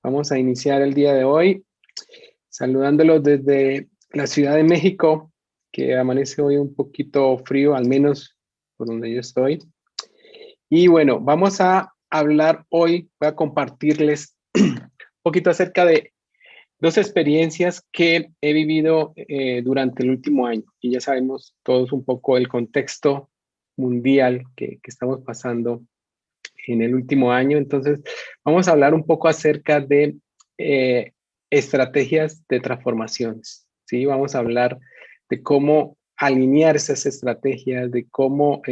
Vamos a iniciar el día de hoy saludándolos desde la Ciudad de México, que amanece hoy un poquito frío, al menos por donde yo estoy. Y bueno, vamos a hablar hoy, voy a compartirles un poquito acerca de dos experiencias que he vivido durante el último año. Y ya sabemos todos un poco el contexto mundial que estamos pasando en el último año. Entonces, vamos a hablar un poco acerca de estrategias de transformaciones, ¿sí? Vamos a hablar de cómo alinear esas estrategias, de cómo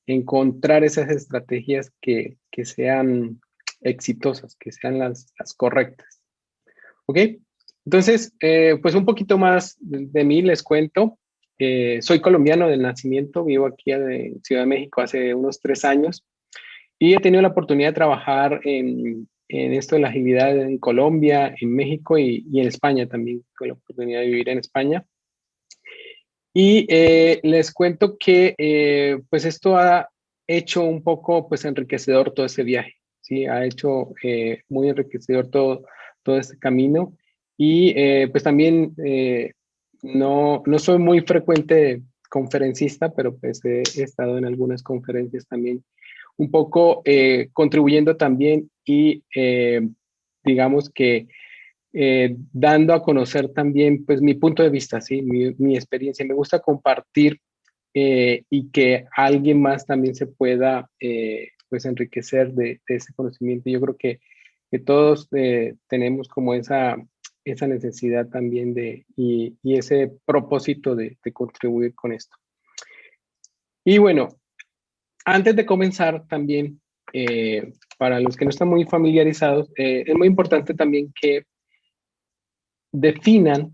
encontrar esas estrategias que sean exitosas, que sean las correctas. ¿Ok? Entonces, pues un poquito más de mí les cuento. Soy colombiano de nacimiento, vivo aquí en Ciudad de México hace unos 3 años. Y he tenido la oportunidad de trabajar en esto de la agilidad en Colombia, en México y en España también. Tuve la oportunidad de vivir en España. Y les cuento que pues esto ha hecho un poco pues enriquecedor todo ese viaje, ¿sí? Ha hecho muy enriquecedor todo este camino. Y pues también no soy muy frecuente conferencista, pero pues he estado en algunas conferencias también un poco contribuyendo también y digamos que dando a conocer también pues mi punto de vista, ¿sí? Mi experiencia. Me gusta compartir y que alguien más también se pueda pues enriquecer de ese conocimiento. Yo creo que todos tenemos como esa necesidad también y ese propósito de contribuir con esto. Y bueno, antes de comenzar también, para los que no están muy familiarizados, es muy importante también que definan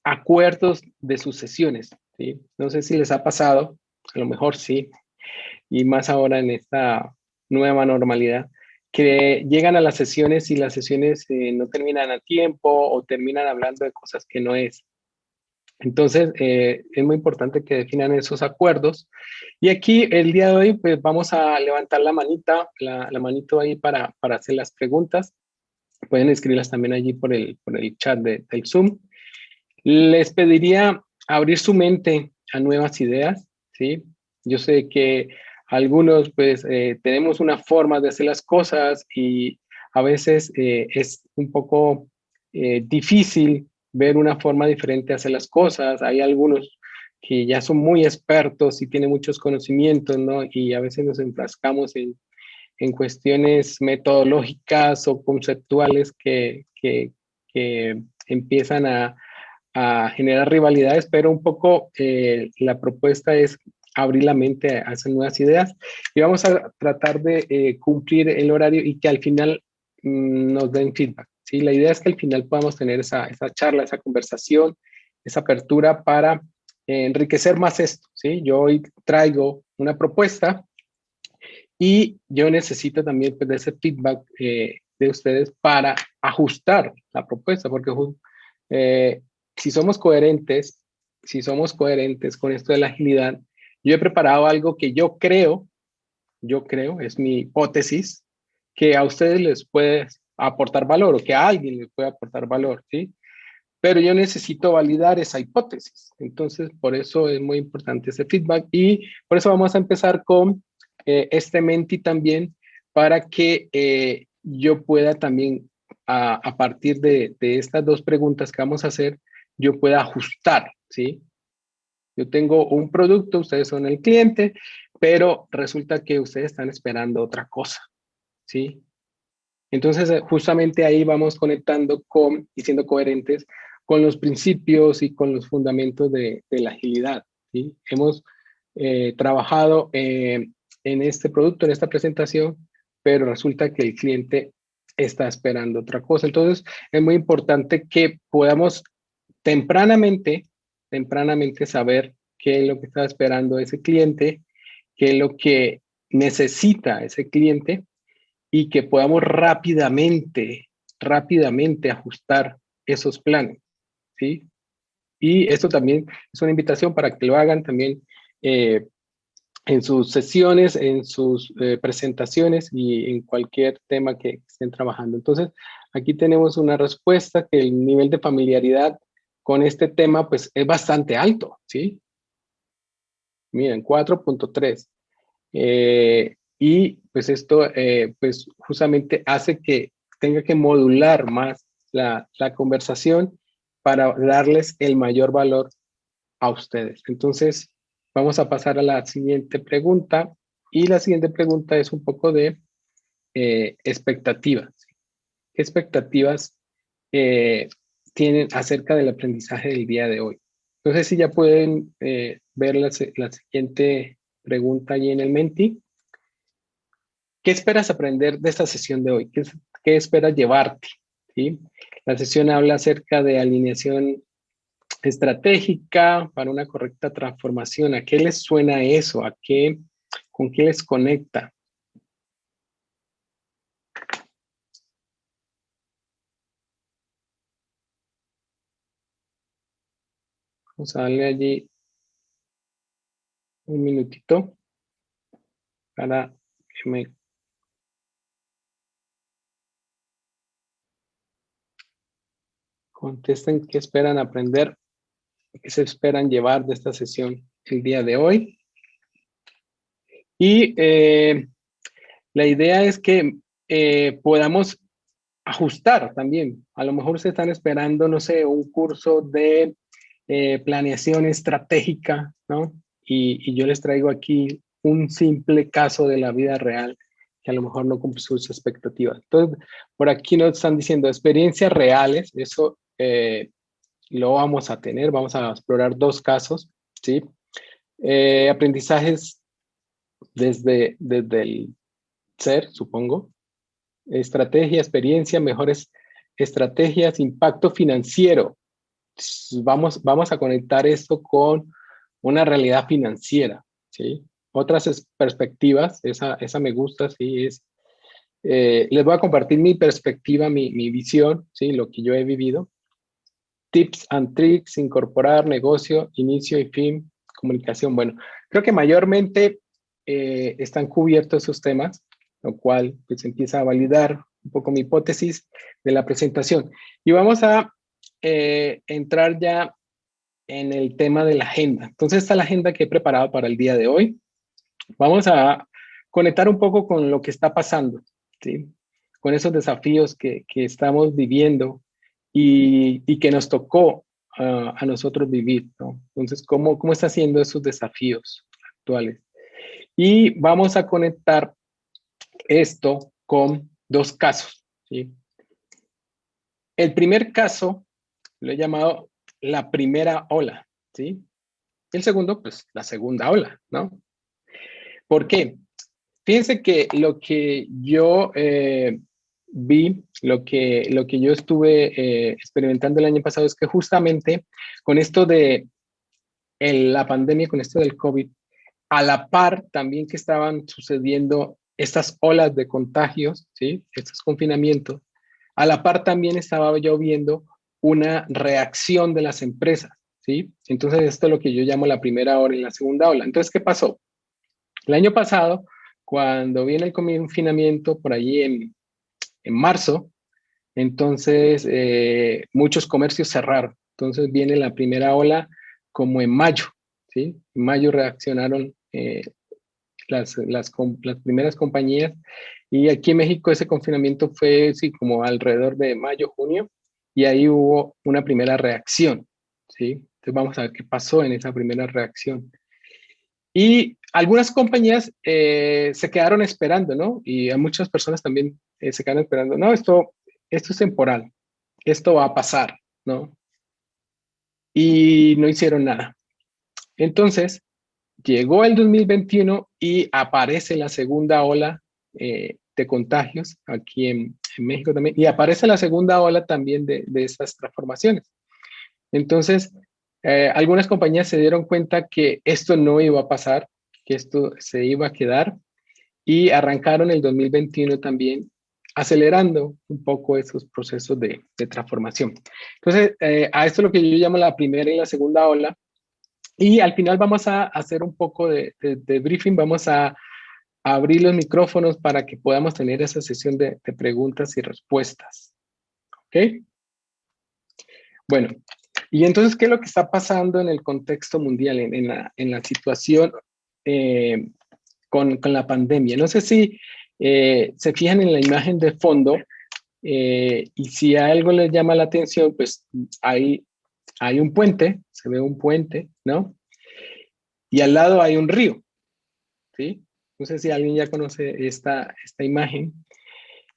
acuerdos de sus sesiones, ¿sí? No sé si les ha pasado, a lo mejor sí, y más ahora en esta nueva normalidad, que llegan a las sesiones y las sesiones no terminan a tiempo o terminan hablando de cosas que no es. Entonces, es muy importante que definan esos acuerdos. Y aquí, el día de hoy, pues vamos a levantar la manita, la manito ahí para hacer las preguntas. Pueden escribirlas también allí por el chat del Zoom. Les pediría abrir su mente a nuevas ideas, ¿sí? Yo sé que algunos, pues, tenemos una forma de hacer las cosas y a veces es un poco difícil ver una forma diferente de hacer las cosas. Hay algunos que ya son muy expertos y tienen muchos conocimientos, ¿no? Y a veces nos enfrascamos en cuestiones metodológicas o conceptuales que empiezan a generar rivalidades, pero un poco la propuesta es abrir la mente a esas nuevas ideas y vamos a tratar de cumplir el horario y que al final nos den feedback, ¿sí? La idea es que al final podamos tener esa charla, esa conversación, esa apertura para enriquecer más esto, ¿sí? Yo hoy traigo una propuesta y yo necesito también pues, de ese feedback de ustedes para ajustar la propuesta, porque eh, si somos coherentes, si somos coherentes con esto de la agilidad, yo he preparado algo que yo creo, es mi hipótesis, que a ustedes les puede aportar valor o que a alguien les puede aportar valor, ¿sí? Pero yo necesito validar esa hipótesis. Entonces, por eso es muy importante ese feedback y por eso vamos a empezar con este Menti también para que yo pueda también, a partir de estas dos preguntas que vamos a hacer, yo pueda ajustar, ¿sí? Yo tengo un producto, ustedes son el cliente, pero resulta que ustedes están esperando otra cosa, ¿sí? Entonces, justamente ahí vamos conectando y siendo coherentes con los principios y con los fundamentos de la agilidad, ¿sí? Hemos trabajado en este producto, en esta presentación, pero resulta que el cliente está esperando otra cosa. Entonces, es muy importante que podamos tempranamente, tempranamente saber qué es lo que está esperando ese cliente, qué es lo que necesita ese cliente y que podamos rápidamente ajustar esos planes, ¿sí? Y esto también es una invitación para que lo hagan también eh, en sus sesiones, en sus presentaciones y en cualquier tema que estén trabajando. Entonces, aquí tenemos una respuesta que el nivel de familiaridad con este tema pues es bastante alto, ¿sí? Miren, 4.3. Y pues esto pues justamente hace que tenga que modular más la conversación para darles el mayor valor a ustedes. Entonces, vamos a pasar a la siguiente pregunta. Y la siguiente pregunta es un poco de expectativas. ¿Qué expectativas eh, tienen acerca del aprendizaje del día de hoy? Entonces, si ya pueden ver la siguiente pregunta allí en el Menti. ¿Qué esperas aprender de esta sesión de hoy? ¿Qué esperas llevarte? ¿Sí? La sesión habla acerca de alineación estratégica para una correcta transformación. ¿A qué les suena eso? ¿Con qué les conecta? Vamos a darle allí un minutito para que me contesten qué esperan aprender, qué se esperan llevar de esta sesión el día de hoy. Y la idea es que podamos ajustar también. A lo mejor se están esperando, no sé, un curso de planeación estratégica, ¿no? Y yo les traigo aquí un simple caso de la vida real que a lo mejor no cumple sus expectativas. Entonces, por aquí nos están diciendo experiencias reales, eso lo vamos a tener, vamos a explorar dos casos, ¿sí? Aprendizajes desde el ser, supongo, estrategia, experiencia, mejores estrategias, impacto financiero. Vamos a conectar esto con una realidad financiera, ¿sí? Otras perspectivas, esa me gusta, sí, les voy a compartir mi perspectiva, mi visión, ¿sí? Lo que yo he vivido. Tips and tricks, incorporar negocio, inicio y fin, comunicación. Bueno, creo que mayormente están cubiertos esos temas, lo cual pues empieza a validar un poco mi hipótesis de la presentación. Y vamos a entrar ya en el tema de la agenda. Entonces, esta es la agenda que he preparado para el día de hoy. Vamos a conectar un poco con lo que está pasando, ¿sí? Con esos desafíos que estamos viviendo y que nos tocó a nosotros vivir, ¿no? Entonces, ¿cómo está haciendo esos desafíos actuales? Y vamos a conectar esto con dos casos, ¿sí? El primer caso lo he llamado la primera ola, ¿sí? El segundo, pues, la segunda ola, ¿no? ¿Por qué? Fíjense que lo que yo vi, lo que yo estuve experimentando el año pasado es que justamente con esto de la pandemia, con esto del COVID, a la par también que estaban sucediendo estas olas de contagios, ¿sí? Estos confinamientos, a la par también estaba yo viendo una reacción de las empresas, ¿sí? Entonces esto es lo que yo llamo la primera ola y la segunda ola. Entonces, ¿qué pasó? El año pasado, cuando viene el confinamiento por allí en marzo, entonces muchos comercios cerraron. Entonces viene la primera ola como en mayo, ¿sí? En mayo reaccionaron las primeras compañías y aquí en México ese confinamiento fue sí, como alrededor de mayo, junio y ahí hubo una primera reacción, ¿sí? Entonces vamos a ver qué pasó en esa primera reacción. Y algunas compañías se quedaron esperando, ¿no? Y a muchas personas también se quedaron esperando, no, esto es temporal, esto va a pasar, ¿no? Y no hicieron nada. Entonces, llegó el 2021 y aparece la segunda ola de contagios aquí en México también, y aparece la segunda ola también de estas transformaciones. Entonces, algunas compañías se dieron cuenta que esto no iba a pasar, que esto se iba a quedar y arrancaron el 2021 también acelerando un poco esos procesos de transformación. Entonces, a esto es lo que yo llamo la primera y la segunda ola. Y al final vamos a hacer un poco de briefing, vamos a abrir los micrófonos para que podamos tener esa sesión de preguntas y respuestas. ¿Ok? Bueno, y entonces, ¿qué es lo que está pasando en el contexto mundial, en la situación eh, con la pandemia? No sé si se fijan en la imagen de fondo y si a algo les llama la atención, pues hay un puente, se ve un puente, ¿no? Y al lado hay un río, ¿sí? No sé si alguien ya conoce esta imagen,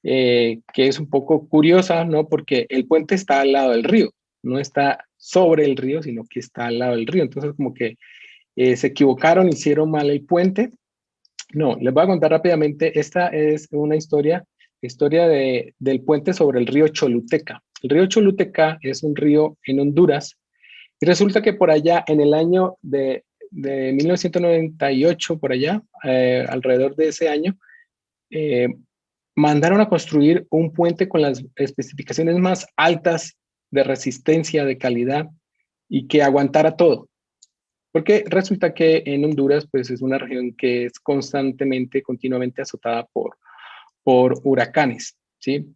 que es un poco curiosa, ¿no? Porque el puente está al lado del río, no está sobre el río, sino que está al lado del río. Entonces, como que se equivocaron, hicieron mal el puente. No, les voy a contar rápidamente. Esta es una historia del puente sobre el río Choluteca. El río Choluteca es un río en Honduras y resulta que por allá, en el año de 1998, por allá, alrededor de ese año, eh, mandaron a construir un puente con las especificaciones más altas de resistencia, de calidad y que aguantara todo. Porque resulta que en Honduras, pues es una región que es constantemente, continuamente azotada por huracanes, ¿sí?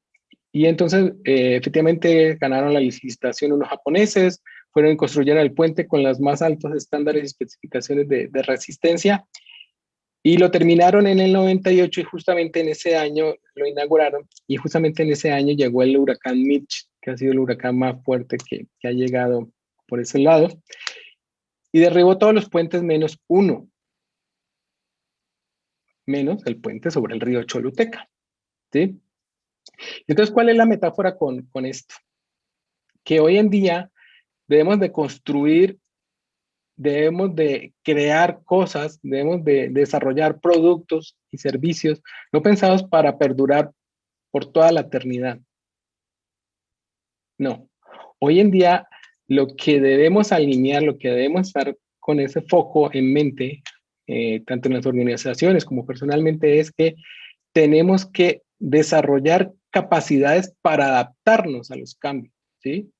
Y entonces, efectivamente, ganaron la licitación unos japoneses, fueron y construyeron el puente con los más altos estándares y especificaciones de resistencia y lo terminaron en el 98 y justamente en ese año lo inauguraron y justamente en ese año llegó el huracán Mitch, que ha sido el huracán más fuerte que ha llegado por ese lado y derribó todos los puentes menos uno, menos el puente sobre el río Choluteca, ¿sí? Entonces, ¿cuál es la metáfora con esto? Que hoy en día debemos de construir, debemos de crear cosas, debemos de desarrollar productos y servicios no pensados para perdurar por toda la eternidad. No. Hoy en día lo que debemos alinear, lo que debemos estar con ese foco en mente, tanto en las organizaciones como personalmente, es que tenemos que desarrollar capacidades para adaptarnos a los cambios, ¿sí?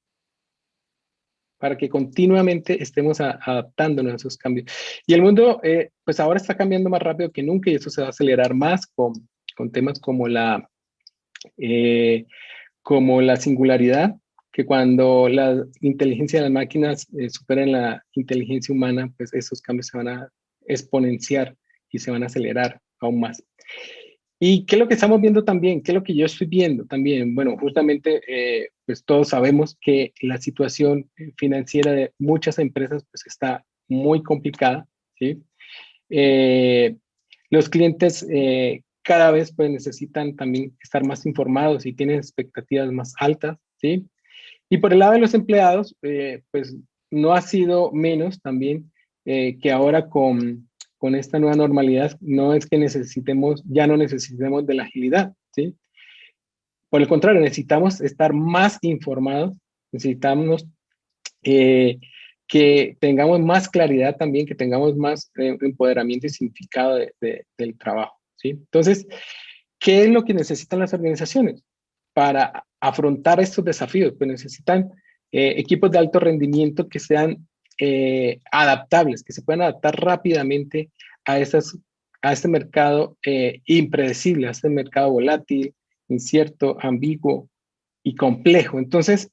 Para que continuamente estemos adaptándonos a esos cambios. Y el mundo, pues ahora está cambiando más rápido que nunca y eso se va a acelerar más con temas eh, como la singularidad, que cuando la inteligencia de las máquinas superen la inteligencia humana, pues esos cambios se van a exponenciar y se van a acelerar aún más. ¿Y qué es lo que estamos viendo también? ¿Qué es lo que yo estoy viendo también? Bueno, justamente, pues todos sabemos que la situación financiera de muchas empresas pues está muy complicada, ¿sí? Eh, los clientes cada vez pues necesitan también estar más informados y tienen expectativas más altas, ¿sí? Y por el lado de los empleados, pues no ha sido menos también que ahora con esta nueva normalidad, no es que necesitemos, ya no necesitemos de la agilidad, ¿sí? Por el contrario, necesitamos estar más informados, necesitamos eh, que tengamos más claridad también, que tengamos más empoderamiento y significado del trabajo, ¿sí? Entonces, ¿qué es lo que necesitan las organizaciones para afrontar estos desafíos? Pues necesitan equipos de alto rendimiento que sean adaptables, que se puedan adaptar rápidamente a, a este mercado impredecible, a este mercado volátil, incierto, ambiguo y complejo. Entonces,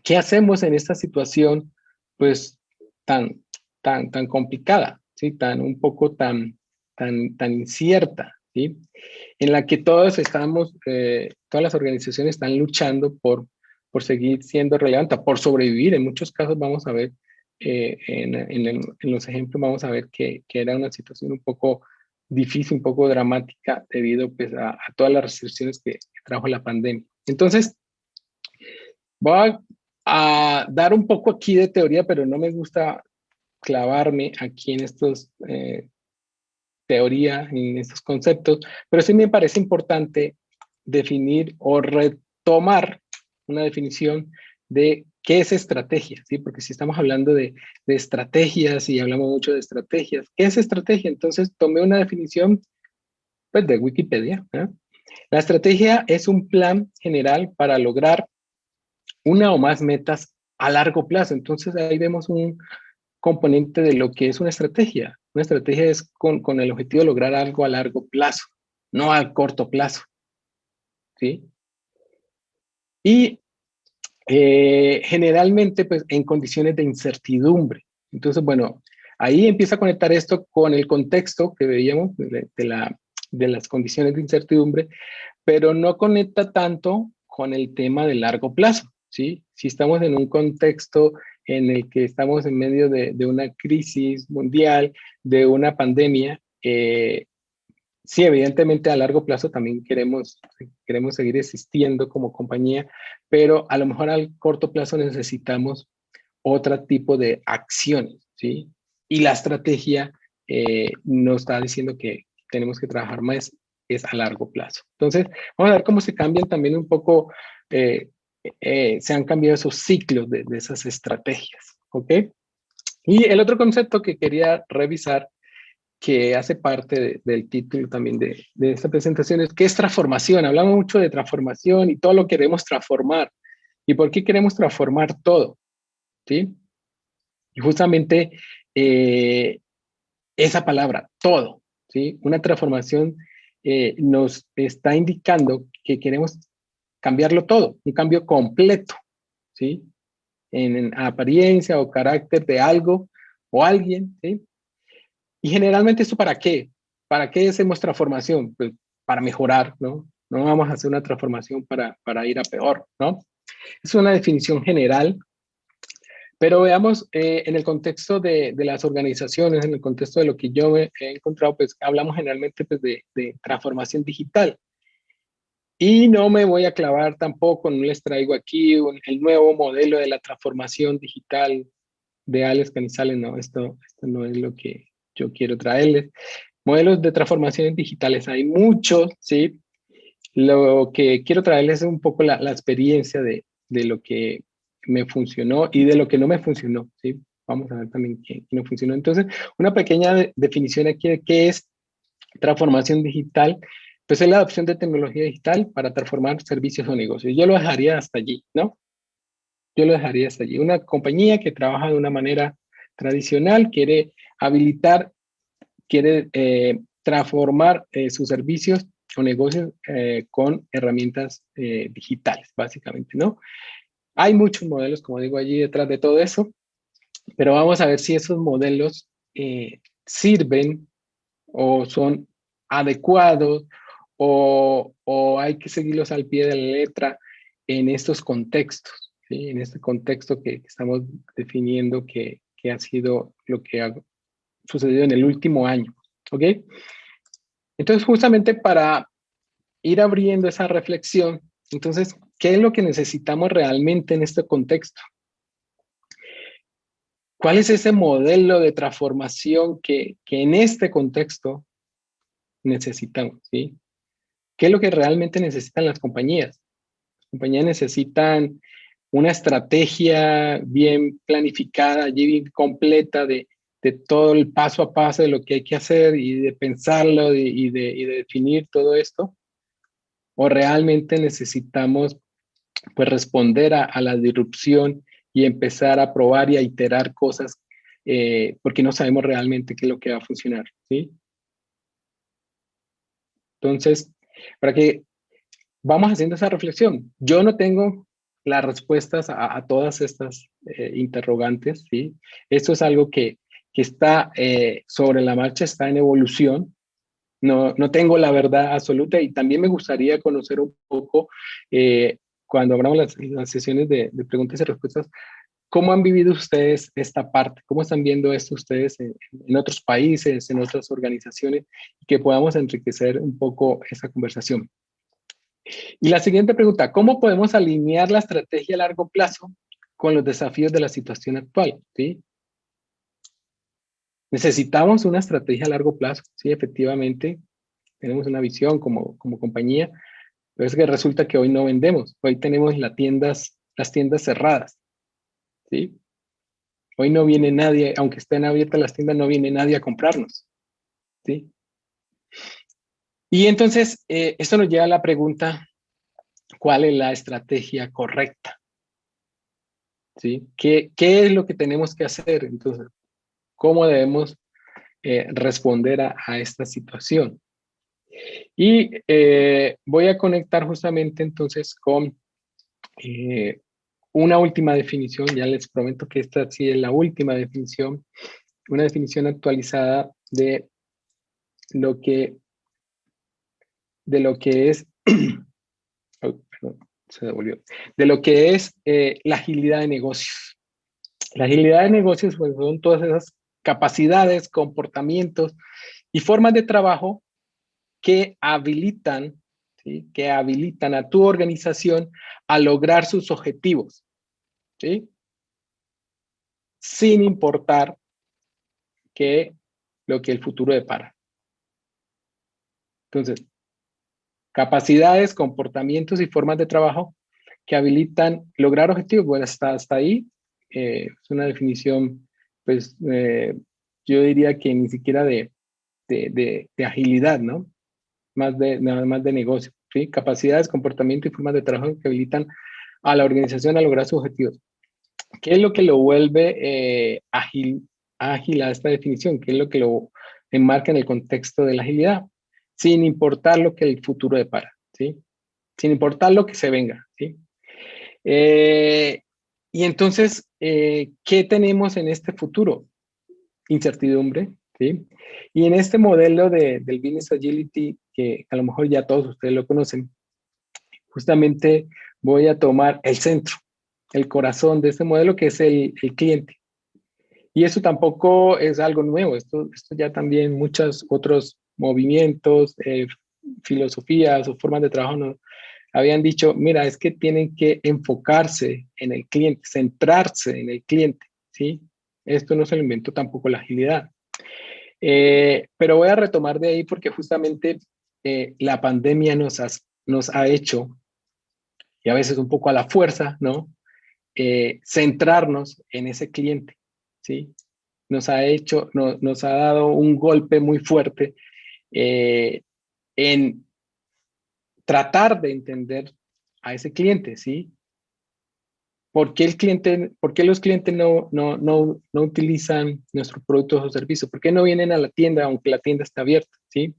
¿qué hacemos en esta situación, pues, tan, tan complicada, ¿sí? Tan, un poco tan incierta, ¿sí? En la que todos estamos, todas las organizaciones están luchando por seguir siendo relevantes, por sobrevivir. En muchos casos vamos a ver, en los ejemplos vamos a ver que era una situación un poco difícil, un poco dramática debido pues, a todas las restricciones que trajo la pandemia. Entonces, voy a dar un poco aquí de teoría, pero no me gusta clavarme aquí en estos teoría, en estos conceptos, pero sí me parece importante definir o retomar una definición de qué es estrategia, ¿sí? Porque si estamos hablando de estrategias y hablamos mucho de estrategias, ¿qué es estrategia? Entonces tomé una definición pues, de Wikipedia, ¿eh? La estrategia es un plan general para lograr una o más metas a largo plazo. Entonces ahí vemos un componente de lo que es una estrategia. Una estrategia es con el objetivo de lograr algo a largo plazo, no a corto plazo, ¿sí? Y generalmente pues en condiciones de incertidumbre. Entonces, bueno, ahí empieza a conectar esto con el contexto que veíamos de las condiciones de incertidumbre, pero no conecta tanto con el tema de largo plazo, ¿sí? Si estamos en un contexto en el que estamos en medio de una crisis mundial, de una pandemia, sí, evidentemente a largo plazo también queremos seguir existiendo como compañía, pero a lo mejor al corto plazo necesitamos otro tipo de acciones, ¿sí? Y la estrategia nos está diciendo que tenemos que trabajar más es a largo plazo. Entonces, vamos a ver cómo se cambian también un poco, eh, se han cambiado esos ciclos de esas estrategias, ¿ok? Y el otro concepto que quería revisar que hace parte del título también de esta presentación es qué es transformación. Hablamos mucho de transformación y todo lo queremos transformar. ¿Y por qué queremos transformar todo? ¿Sí? Y justamente eh, esa palabra, todo, ¿sí? Una transformación nos está indicando que queremos cambiarlo todo, un cambio completo, ¿sí? En apariencia o carácter de algo o alguien, ¿sí? Y generalmente esto ¿para qué? ¿Para qué hacemos transformación? Pues para mejorar, ¿no? No vamos a hacer una transformación para ir a peor, ¿no? Es una definición general, pero veamos en el contexto de las organizaciones, en el contexto de lo que yo he encontrado, pues hablamos generalmente pues, de transformación digital. Y no me voy a clavar tampoco, no les traigo aquí el nuevo modelo de la transformación digital de Alex Canizales, no, esto no es lo que yo quiero traerles. Modelos de transformaciones digitales hay muchos, ¿sí? Lo que quiero traerles es un poco la experiencia de lo que me funcionó y de lo que no me funcionó, ¿sí? Vamos a ver también qué no funcionó. Entonces, una pequeña definición aquí de qué es transformación digital, pues es la adopción de tecnología digital para transformar servicios o negocios. Yo lo dejaría hasta allí, ¿no? Yo lo dejaría hasta allí. Una compañía que trabaja de una manera tradicional quiere habilitar, quiere transformar sus servicios o negocios con herramientas digitales, básicamente, ¿no? Hay muchos modelos, como digo, allí detrás de todo eso, pero vamos a ver si esos modelos sirven o son adecuados o hay que seguirlos al pie de la letra en estos contextos, ¿sí? En este contexto que estamos definiendo que ha sido lo que ha sucedido en el último año, ¿ok? Entonces, justamente para ir abriendo esa reflexión, entonces, ¿qué es lo que necesitamos realmente en este contexto? ¿Cuál es ese modelo de transformación que en este contexto necesitamos? ¿Sí? ¿Qué es lo que realmente necesitan las compañías? Las compañías necesitan una estrategia bien planificada, bien completa de todo el paso a paso de lo que hay que hacer y de pensarlo y de definir todo esto. ¿O realmente necesitamos pues responder a la disrupción y empezar a probar y a iterar cosas porque no sabemos realmente qué es lo que va a funcionar, ¿sí? Entonces, para que vamos haciendo esa reflexión, yo no tengo las respuestas a todas estas interrogantes, ¿sí? Esto es algo que está sobre la marcha, está en evolución. No tengo la verdad absoluta y también me gustaría conocer un poco, cuando abramos las sesiones de preguntas y respuestas, ¿cómo han vivido ustedes esta parte? ¿Cómo están viendo esto ustedes en otros países, en otras organizaciones? Y que podamos enriquecer un poco esa conversación. Y la siguiente pregunta, ¿cómo podemos alinear la estrategia a largo plazo con los desafíos de la situación actual? ¿Sí? Necesitamos una estrategia a largo plazo, sí, efectivamente, tenemos una visión como compañía, pero es que resulta que hoy no vendemos, hoy tenemos las tiendas cerradas, ¿sí? Hoy no viene nadie, aunque estén abiertas las tiendas, no viene nadie a comprarnos, ¿sí? Y entonces, esto nos lleva a la pregunta, ¿cuál es la estrategia correcta? ¿Sí? ¿Qué es lo que tenemos que hacer? Entonces, ¿cómo debemos responder a esta situación? Y voy a conectar justamente entonces con una última definición, ya les prometo que esta sí es la última definición, una definición actualizada lo que, de lo que es, oh, perdón, se devolvió, de lo que es la agilidad de negocios. La agilidad de negocios pues, son todas esas capacidades, comportamientos y formas de trabajo que habilitan, ¿sí? Que habilitan a tu organización a lograr sus objetivos, ¿sí? Sin importar lo que el futuro depara. Entonces, capacidades, comportamientos y formas de trabajo que habilitan lograr objetivos. Bueno, hasta ahí es una definición, pues yo diría que ni siquiera de agilidad, ¿no? Nada más de negocio, ¿sí? Capacidades, comportamiento y formas de trabajo que habilitan a la organización a lograr sus objetivos. ¿Qué es lo que lo vuelve ágil a esta definición? ¿Qué es lo que lo enmarca en el contexto de la agilidad? Sin importar lo que el futuro depara, ¿sí? Sin importar lo que se venga, ¿sí? Eh, y entonces, ¿qué tenemos en este futuro? Incertidumbre, ¿sí? Y en este modelo del Business Agility, que a lo mejor ya todos ustedes lo conocen, justamente voy a tomar el centro, el corazón de este modelo, que es el cliente. Y eso tampoco es algo nuevo, esto ya también muchos otros movimientos, filosofías o formas de trabajo nos habían dicho, mira, es que tienen que enfocarse en el cliente, centrarse en el cliente, ¿sí? Esto no se lo inventó tampoco la agilidad. Pero voy a retomar de ahí porque justamente la pandemia nos ha hecho, y a veces un poco a la fuerza, ¿no? Centrarnos en ese cliente, ¿sí? Nos ha dado un golpe muy fuerte en tratar de entender a ese cliente, ¿sí? ¿Por qué los clientes no utilizan nuestros productos o servicios? ¿Por qué no vienen a la tienda aunque la tienda está abierta, ¿sí?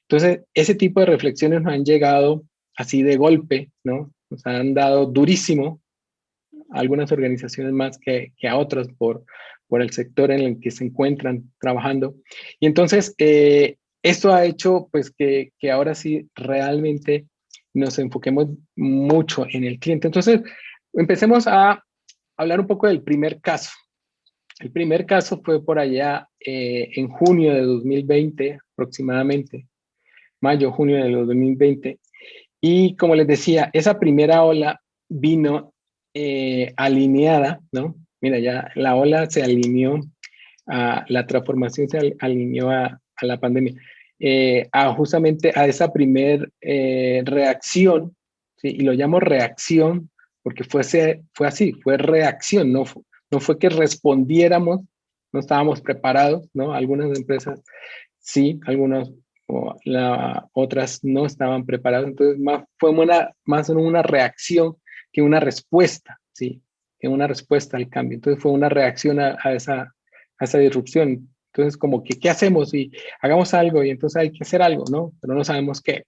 Entonces, ese tipo de reflexiones nos han llegado así de golpe, ¿no? Nos han dado durísimo a algunas organizaciones más que a otras por el sector en el que se encuentran trabajando. Y entonces, esto ha hecho pues que ahora sí realmente nos enfoquemos mucho en el cliente. Entonces, empecemos a hablar un poco del primer caso. El primer caso fue por allá en junio de 2020, aproximadamente, mayo, junio de 2020. Y como les decía, esa primera ola vino alineada, ¿no? Mira, ya la ola se alineó, la transformación se alineó a la pandemia, justamente a esa primer reacción, ¿sí? Y lo llamo reacción porque fue así, fue reacción, no fue que respondiéramos, no estábamos preparados, ¿no? Algunas empresas sí, algunas otras no estaban preparadas, entonces fue más una reacción que una respuesta, ¿sí? Que una respuesta al cambio. Entonces fue una reacción a esa disrupción. Entonces como que, ¿qué hacemos? Y hagamos algo y entonces hay que hacer algo, ¿no? Pero no sabemos qué.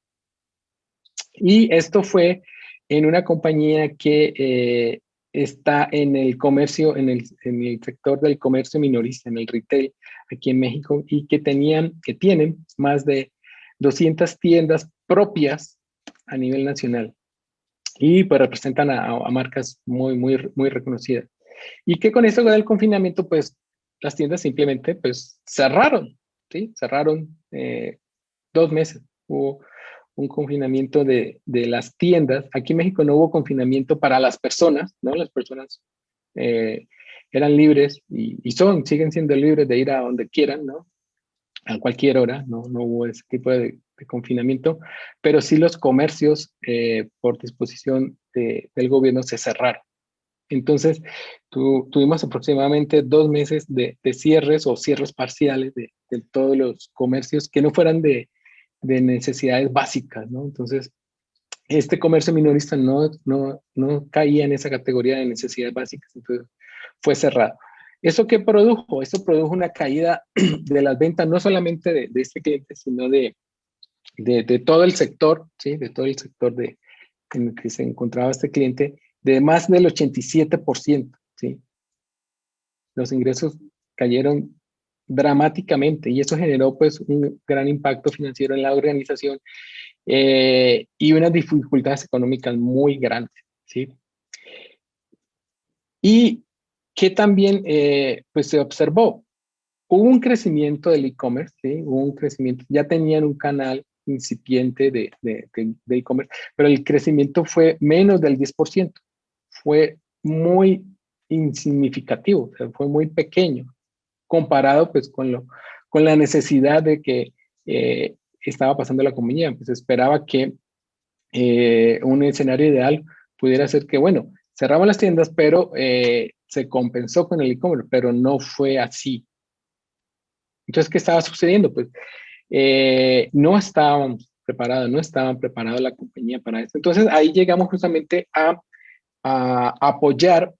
Y esto fue en una compañía que está en el comercio, en el sector del comercio minorista, en el retail, aquí en México, y que tienen más de 200 tiendas propias a nivel nacional. Y pues representan a marcas muy reconocidas. Y que con esto del confinamiento, pues las tiendas simplemente pues cerraron, ¿sí? Cerraron 2 meses. Hubo un confinamiento de las tiendas. Aquí en México no hubo confinamiento para las personas, ¿no? Las personas eran libres y siguen siendo libres de ir a donde quieran, ¿no? A cualquier hora, no hubo ese tipo de confinamiento, pero sí los comercios por disposición del gobierno se cerraron. Entonces, tuvimos aproximadamente 2 meses de cierres o cierres parciales de todos los comercios que no fueran de necesidades básicas, ¿no? Entonces, este comercio minorista no caía en esa categoría de necesidades básicas, entonces fue cerrado. ¿Eso qué produjo? Eso produjo una caída de las ventas, no solamente de este cliente, sino de todo el sector, ¿sí? De todo el sector en el que se encontraba este cliente, de más del 87%, ¿sí? Los ingresos cayeron dramáticamente y eso generó pues un gran impacto financiero en la organización y unas dificultades económicas muy grandes, ¿sí? Y que también pues se observó, hubo un crecimiento del e-commerce, ¿sí? Hubo un crecimiento, ya tenían un canal incipiente de e-commerce, pero el crecimiento fue menos del 10%, fue muy insignificativo, o sea, fue muy pequeño, comparado pues con la necesidad de que estaba pasando la compañía. Pues esperaba que un escenario ideal pudiera ser que, bueno, cerramos las tiendas, pero se compensó con el e-commerce, pero no fue así. Entonces, ¿qué estaba sucediendo? Pues no estábamos preparados, no estaban preparados la compañía para eso. Entonces, ahí llegamos justamente a apoyar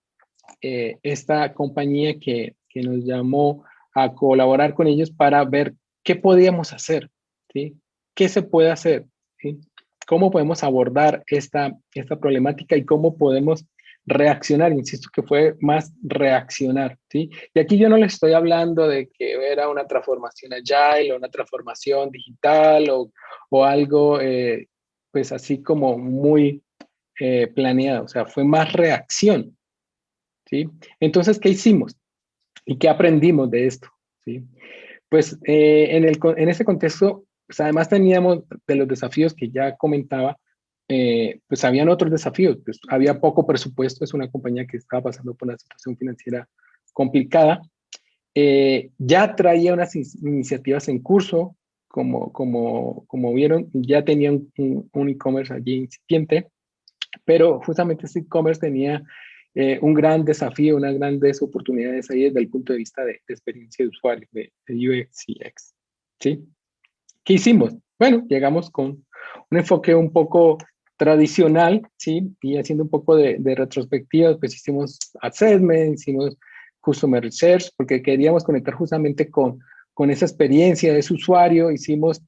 esta compañía que nos llamó a colaborar con ellos para ver qué podíamos hacer, ¿sí? ¿Qué se puede hacer? ¿Sí? ¿Cómo podemos abordar esta problemática y cómo podemos reaccionar? Insisto que fue más reaccionar, ¿sí? Y aquí yo no les estoy hablando de que era una transformación agile o una transformación digital o algo, pues así como muy planeado, o sea, fue más reacción, ¿sí? Entonces, ¿qué hicimos? ¿Y qué aprendimos de esto? ¿Sí? Pues en ese contexto, pues además teníamos de los desafíos que ya comentaba, pues habían otros desafíos, pues había poco presupuesto, es una compañía que estaba pasando por una situación financiera complicada, ya traía unas iniciativas en curso, como vieron, ya tenía un e-commerce allí incipiente, pero justamente este e-commerce tenía un gran desafío, unas grandes oportunidades ahí desde el punto de vista de experiencia de usuario, de UX y X. ¿Sí? ¿Qué hicimos? Bueno, llegamos con un enfoque un poco tradicional, ¿sí? Y haciendo un poco de retrospectiva, pues hicimos assessment, hicimos customer research, porque queríamos conectar justamente con esa experiencia de ese usuario, hicimos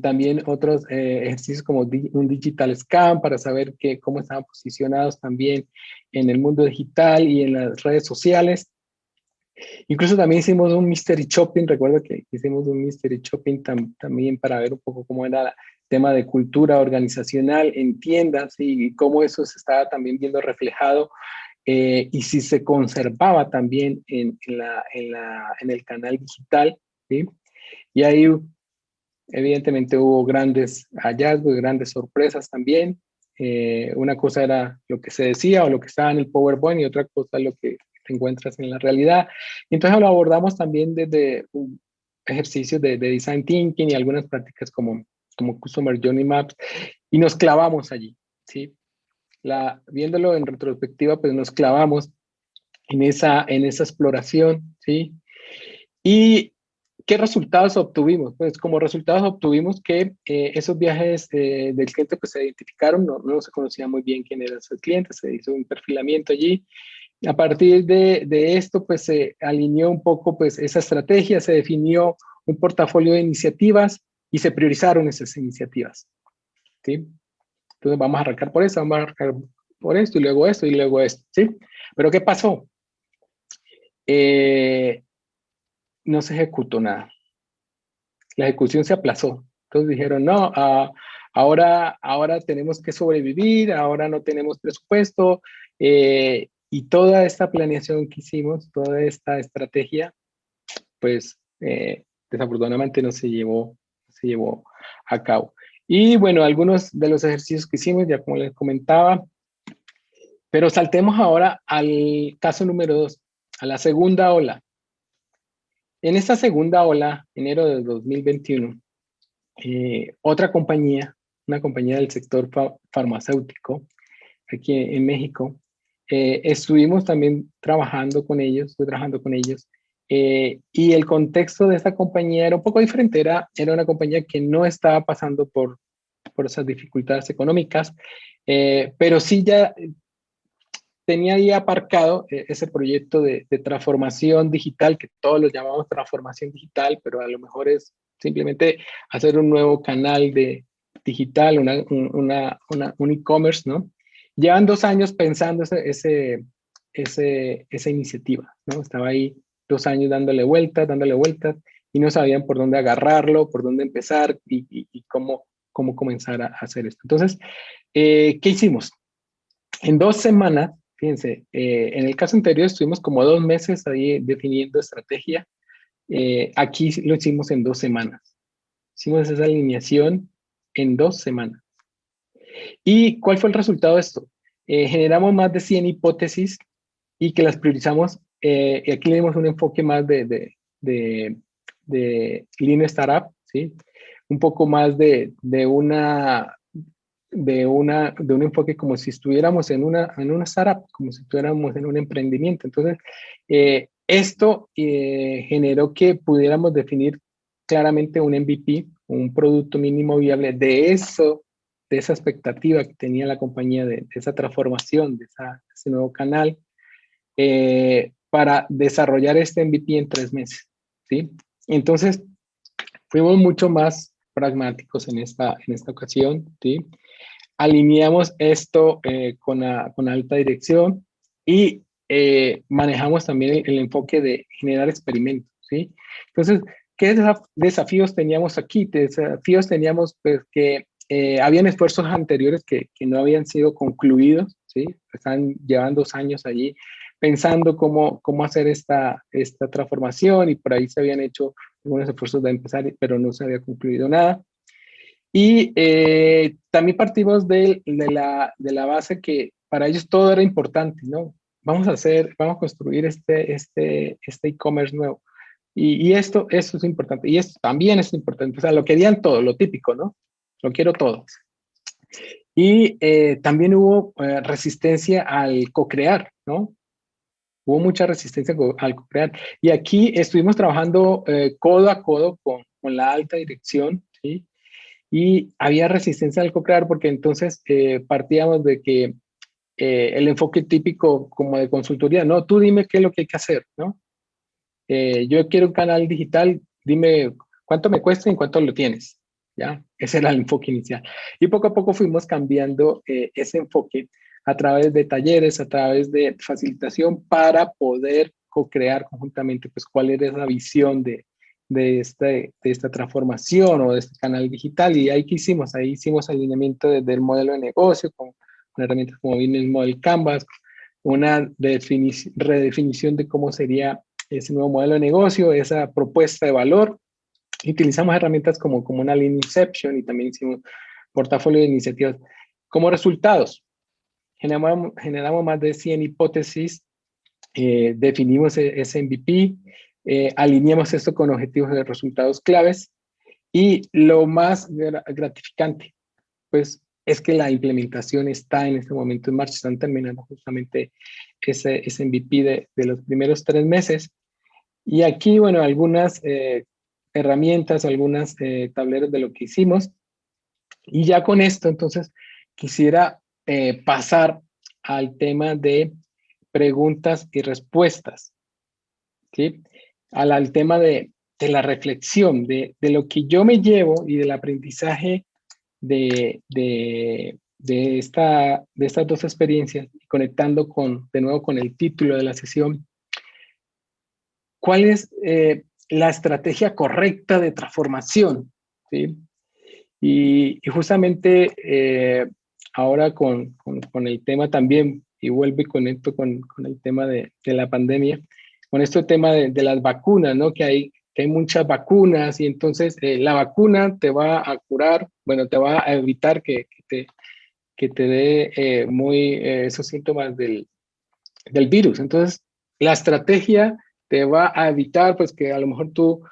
también otros ejercicios como un digital scan para saber cómo estaban posicionados también en el mundo digital y en las redes sociales. Incluso también hicimos un mystery shopping, recuerdo que hicimos un mystery shopping también para ver un poco cómo era el tema de cultura organizacional en tiendas y cómo eso se estaba también viendo reflejado y si se conservaba también en el canal digital, ¿sí? Y ahí evidentemente hubo grandes hallazgos, grandes sorpresas también. Una cosa era lo que se decía o lo que estaba en el PowerPoint y otra cosa lo que te encuentras en la realidad. Y entonces lo abordamos también desde ejercicios de design thinking y algunas prácticas como Customer Journey Maps y nos clavamos allí, ¿sí? Viéndolo en retrospectiva, pues nos clavamos en esa exploración, ¿sí? Y ¿qué resultados obtuvimos? Pues como resultados obtuvimos que esos viajes del cliente pues se identificaron, no se conocía muy bien quién era ese cliente, se hizo un perfilamiento allí. A partir de esto pues se alineó un poco pues esa estrategia, se definió un portafolio de iniciativas y se priorizaron esas iniciativas, ¿sí? Entonces vamos a arrancar por eso, vamos a arrancar por esto y luego esto, ¿sí? Pero ¿qué pasó? No se ejecutó nada. La ejecución se aplazó. Entonces dijeron, no, ahora tenemos que sobrevivir, ahora no tenemos presupuesto, y toda esta planeación que hicimos, toda esta estrategia, pues desafortunadamente no se llevó a cabo. Y bueno, algunos de los ejercicios que hicimos, ya como les comentaba, pero saltemos ahora al caso número 2, a la segunda ola. En esta segunda ola, enero de 2021, otra compañía, una compañía del sector farmacéutico, aquí en México, estuvimos también trabajando con ellos, estoy trabajando con ellos, y el contexto de esta compañía era un poco diferente, era una compañía que no estaba pasando por esas dificultades económicas, pero sí ya tenía ahí aparcado ese proyecto de transformación digital, que todos lo llamamos transformación digital, pero a lo mejor es simplemente hacer un nuevo canal de digital, un e-commerce, ¿no? Llevan 2 años pensando esa iniciativa, ¿no? Estaba ahí 2 años dándole vueltas, y no sabían por dónde agarrarlo, por dónde empezar y cómo comenzar a hacer esto. Entonces, ¿qué hicimos? En 2 semanas, fíjense, en el caso anterior estuvimos como 2 meses ahí definiendo estrategia. Aquí lo hicimos en 2 semanas. Hicimos esa alineación en 2 semanas. ¿Y cuál fue el resultado de esto? Generamos más de 100 hipótesis y que las priorizamos. Y aquí le dimos un enfoque más de Lean Startup, ¿sí? Un poco más de un enfoque como si estuviéramos en una startup, como si estuviéramos en un emprendimiento. Entonces, esto generó que pudiéramos definir claramente un MVP, un producto mínimo viable de esa expectativa que tenía la compañía, de esa transformación, de ese nuevo canal, para desarrollar este MVP en 3 meses, ¿sí? Entonces, fuimos mucho más pragmáticos en esta ocasión, ¿sí? Alineamos esto con alta dirección y manejamos también el enfoque de generar experimentos, ¿sí? Entonces, ¿qué desafíos teníamos aquí? Desafíos teníamos, pues, que habían esfuerzos anteriores que no habían sido concluidos, ¿sí? Están llevando 2 años allí pensando cómo hacer esta transformación, y por ahí se habían hecho algunos esfuerzos de empezar, pero no se había concluido nada. Y también partimos de la base que para ellos todo era importante, ¿no? Vamos a construir este e-commerce nuevo. Y esto es importante. Y esto también es importante. O sea, lo querían todo, lo típico, ¿no? Lo quiero todo. Y también hubo resistencia al co-crear, ¿no? Hubo mucha resistencia al co-crear. Y aquí estuvimos trabajando codo a codo con la alta dirección, ¿sí? Y había resistencia al co-crear porque entonces partíamos de que el enfoque típico como de consultoría, no, tú dime qué es lo que hay que hacer, ¿no? Yo quiero un canal digital, dime cuánto me cuesta y cuánto lo tienes, ¿ya? Ese era el enfoque inicial. Y poco a poco fuimos cambiando ese enfoque a través de talleres, a través de facilitación para poder co-crear conjuntamente, pues, cuál era esa visión de esta transformación o de este canal digital. Y ahí que hicimos, ahí hicimos alineamiento del modelo de negocio con herramientas como Business Model Canvas, una redefinición de cómo sería ese nuevo modelo de negocio, esa propuesta de valor. Utilizamos herramientas como una Lean Inception, y también hicimos portafolio de iniciativas. Como resultados, generamos más de 100 hipótesis, definimos ese MVP, alineamos esto con objetivos de resultados claves, y lo más gratificante, pues, es que la implementación está en este momento en marcha. Están terminando justamente ese MVP de los primeros 3 meses. Y aquí, bueno, algunas herramientas, algunas tableros de lo que hicimos. Y ya con esto, entonces, quisiera pasar al tema de preguntas y respuestas, ¿sí? Al tema de la reflexión, de lo que yo me llevo y del aprendizaje de estas dos experiencias, conectando de nuevo con el título de la sesión. ¿Cuál es la estrategia correcta de transformación? ¿Sí? Y justamente ahora con el tema también, y vuelvo y conecto con el tema de la pandemia, con este tema de las vacunas, ¿no? Que hay muchas vacunas, y entonces la vacuna te va a curar, bueno, te va a evitar que te dé esos síntomas del virus. Entonces, la estrategia te va a evitar, pues, que a lo mejor tu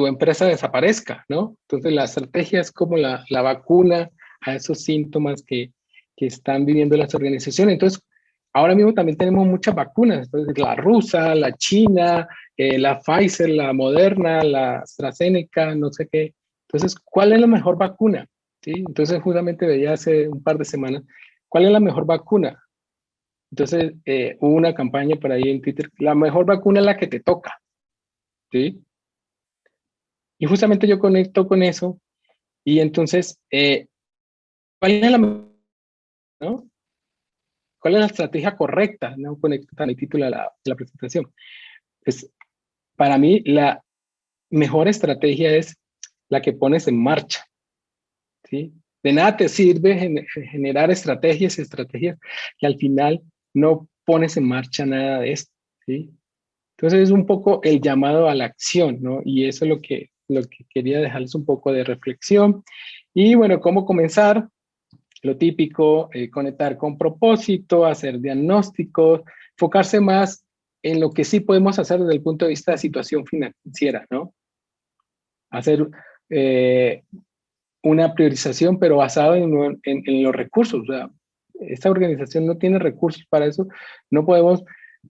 empresa desaparezca, ¿no? Entonces, la estrategia es como la vacuna a esos síntomas que están viviendo las organizaciones. Entonces, ahora mismo también tenemos muchas vacunas. Entonces, la rusa, la china, la Pfizer, la Moderna, la AstraZeneca, no sé qué. Entonces, ¿cuál es la mejor vacuna? ¿Sí? Entonces, justamente veía hace un par de semanas, ¿cuál es la mejor vacuna? Entonces, hubo una campaña por ahí en Twitter: la mejor vacuna es la que te toca, ¿sí? Y justamente yo conecto con eso, y entonces, ¿cuál es la mejor ¿no? ¿Cuál es la estrategia correcta? ¿No? Conecta el título de la presentación. Pues para mí la mejor estrategia es la que pones en marcha, ¿sí? De nada te sirve generar estrategias que al final no pones en marcha nada de esto, ¿sí? Entonces es un poco el llamado a la acción, ¿no? Y eso es lo que quería dejarles un poco de reflexión. Y bueno, ¿cómo comenzar? Lo típico, conectar con propósito, hacer diagnósticos, enfocarse más en lo que sí podemos hacer desde el punto de vista de situación financiera, ¿no? Hacer una priorización, pero basado en los recursos. O sea, esta organización no tiene recursos para eso, no podemos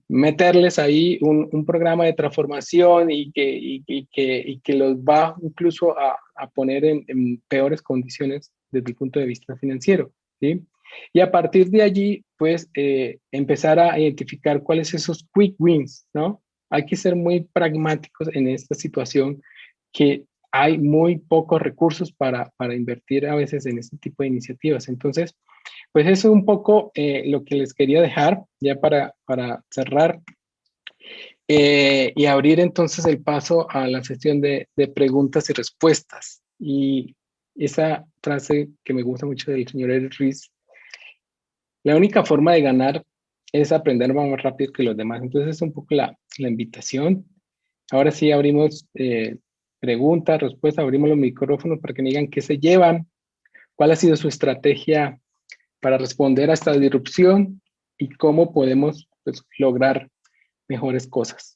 meterles ahí un programa de transformación y que los va incluso a poner en peores condiciones desde el punto de vista financiero, ¿sí? Y a partir de allí, pues, empezar a identificar cuáles son esos quick wins, ¿no? Hay que ser muy pragmáticos en esta situación que hay muy pocos recursos para invertir a veces en este tipo de iniciativas. Entonces, pues eso es un poco lo que les quería dejar ya para cerrar y abrir entonces el paso a la sesión de preguntas y respuestas. Y esa frase que me gusta mucho del señor Eric Ries, la única forma de ganar es aprender más rápido que los demás. Entonces es un poco la invitación. Ahora sí abrimos preguntas, respuestas, abrimos los micrófonos para que me digan qué se llevan, cuál ha sido su estrategia para responder a esta disrupción y cómo podemos pues, lograr mejores cosas.